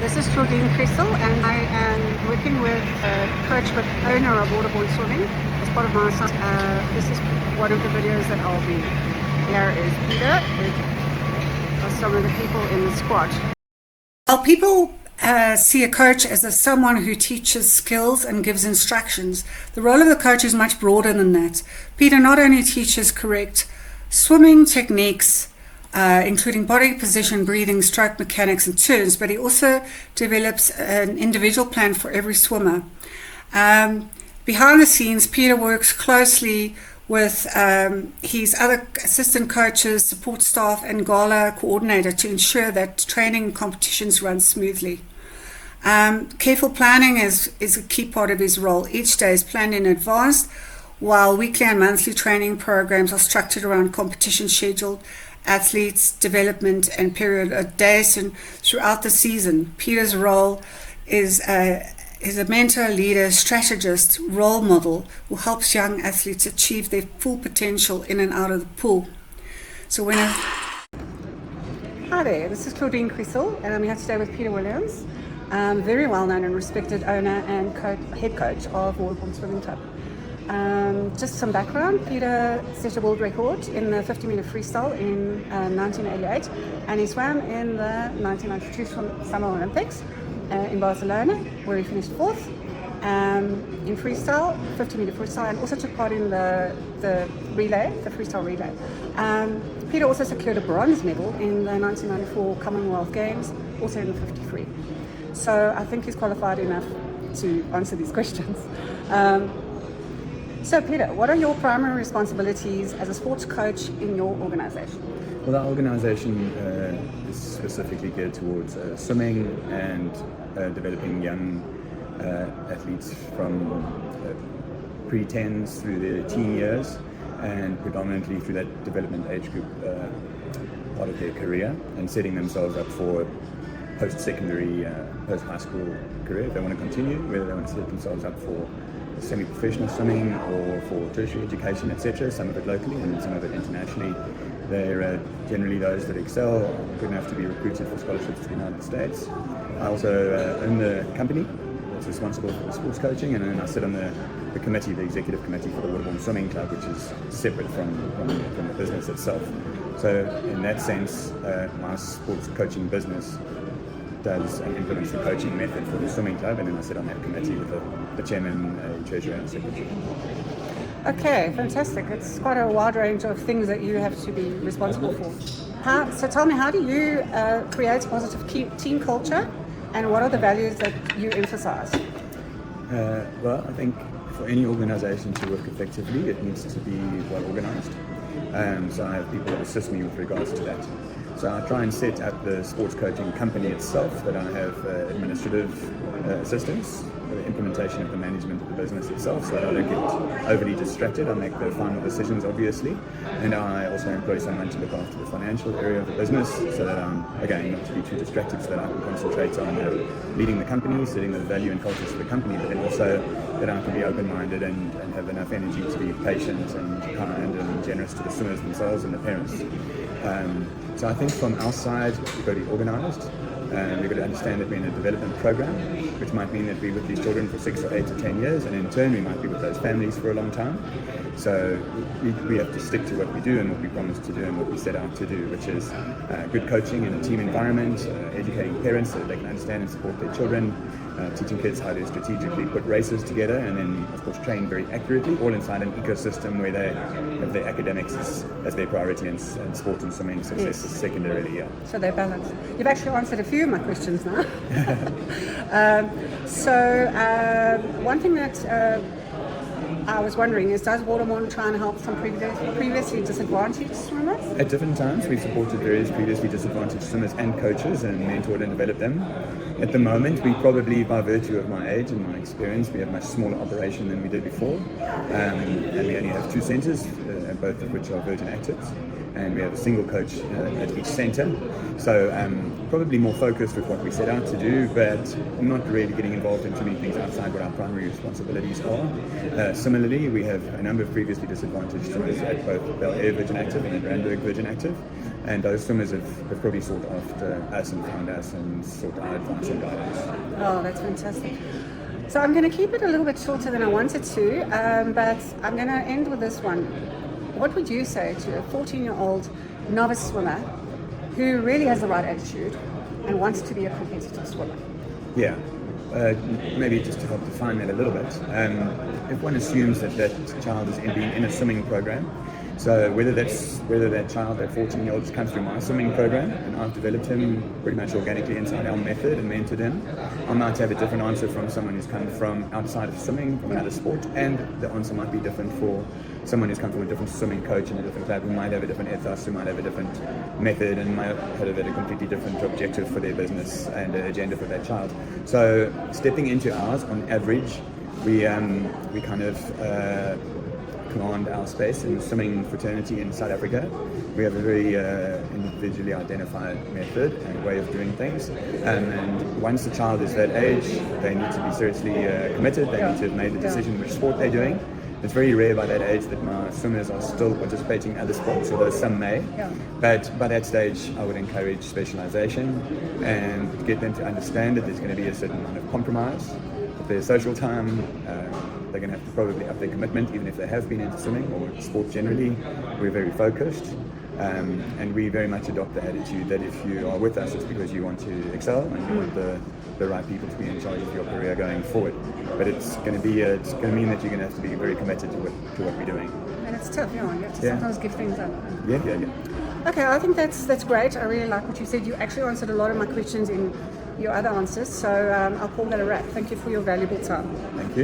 This is Claudine Griesel, and I am working with a coach with owner of Waterborn Swimming as part of my this is one of the videos that I'll be. Here is Peter, who are some of the people in the squad. Well, people see a coach as someone who teaches skills and gives instructions. The role of the coach is much broader than that. Peter not only teaches correct swimming techniques, including body position, breathing, stroke mechanics and turns, but he also develops an individual plan for every swimmer. Behind the scenes, Peter works closely with his other assistant coaches, support staff and gala coordinator to ensure that training and competitions run smoothly. Careful planning is a key part of his role. Each day is planned in advance, while weekly and monthly training programs are structured around competition schedule, athletes, development and period days and throughout the season. Peter's role is a mentor, leader, strategist, role model who helps young athletes achieve their full potential in and out of the pool. So Hi there, this is Claudine Griesel and I'm here today with Peter Williams, very well known and respected owner and head coach of Waterborn Swimming Club. Just some background, Peter set a world record in the 50-meter freestyle in 1988 and he swam in the 1992 Summer Olympics in Barcelona, where he finished fourth in freestyle, 50-meter freestyle, and also took part in the freestyle relay. Peter also secured a bronze medal in the 1994 Commonwealth Games, also in the 53. So I think he's qualified enough to answer these questions. So Peter, what are your primary responsibilities as a sports coach in your organization? Well, our organization is specifically geared towards swimming and developing young athletes from pre-10s through their teen years and predominantly through that development age group part of their career and setting themselves up for post-secondary, post-high school career if they want to continue, whether they want to set themselves up for semi-professional swimming or for tertiary education, etc., some of it locally and some of it internationally. They're generally those that excel, good enough to be recruited for scholarships to the United States. I also own the company that's responsible for the sports coaching, and then I sit on the committee, the executive committee for the Waterborn Swimming Club, which is separate from the business itself. So in that sense, my sports coaching business does and implements the coaching method for the swimming club, and then I sit on that committee with the chairman, treasurer and secretary. Okay, fantastic. It's quite a wide range of things that you have to be responsible for. So tell me, how do you create positive team culture, and what are the values that you emphasize? Well, I think for any organization to work effectively, it needs to be well organized. So I have people that assist me with regards to that. So I try and set up the sports coaching company itself, that I have administrative assistance, the implementation of the management of the business itself, so that I don't get overly distracted. I make the final decisions, obviously, and I also employ someone to look after the financial area of the business, so that I'm, again, not to be too distracted, so that I can concentrate on leading the company, setting the value and cultures for the company, but then also that I can be open-minded and have enough energy to be patient and kind and generous to the swimmers themselves and the parents. So I think from our side, we've got to be organised. We've got to understand that we're in a development program, which might mean that we're with these children for 6 or 8 or 10 years, and in turn we might be with those families for a long time. So we have to stick to what we do and what we promise to do and what we set out to do, which is good coaching in a team environment, educating parents so that they can understand and support their children, teaching kids how to strategically put races together, and then of course train very accurately, all inside an ecosystem where they have their academics as their priority and sport and swimming success is secondarily. Yeah. So they're balanced. You've actually answered a few of my questions now. One thing that I was wondering is, does Waterborn try and help some previously disadvantaged swimmers? At different times, we've supported various previously disadvantaged swimmers and coaches and mentored and developed them. At the moment, we probably, by virtue of my age and my experience, we have a much smaller operation than we did before. And we only have 2 centres, both of which are Virgin Actives. And we have a single coach at each centre. So probably more focused with what we set out to do, but not really getting involved in too many things outside what our primary responsibilities are. Similarly, we have a number of previously disadvantaged swimmers at both Bel Air Virgin Active and at Randburg Virgin Active. And those swimmers have probably sought after us and found us and sought our advice and guidance. Oh, that's fantastic. So I'm going to keep it a little bit shorter than I wanted to, but I'm going to end with this one. What would you say to a 14-year-old novice swimmer who really has the right attitude and wants to be a competitive swimmer? Yeah, maybe just to help define that a little bit. If one assumes that child is being in a swimming program, so whether that child, that 14-year-old, just comes through my swimming program and I've developed him pretty much organically inside our method and mentored him, I might have a different answer from someone who's come from outside of swimming, from another sport, and the answer might be different for someone who's come from a different swimming coach in a different club, who might have a different ethos, who might have a different method, and might have a completely different objective for their business and agenda for that child. So stepping into ours, on average, we kind of command our space in the swimming fraternity in South Africa. We have a very individually identified method and way of doing things. And once the child is that age, they need to be seriously committed. They need to have made the decision which sport they're doing. It's very rare by that age that my swimmers are still participating in other sports, although some may. But by that stage, I would encourage specialization and get them to understand that there's going to be a certain amount of compromise. With their social time, they're going to have to probably up their commitment, even if they have been into swimming or sport generally. We're very focused, and we very much adopt the attitude that if you are with us, it's because you want to excel and you want the right people to be in charge of your career going forward. But it's going to mean that you're going to have to be very committed to what we're doing. And it's tough, you have to sometimes give things up. Yeah. Okay, I think that's great. I really like what you said. You actually answered a lot of my questions in your other answers, so I'll call that a wrap. Thank you for your valuable time. Thank you.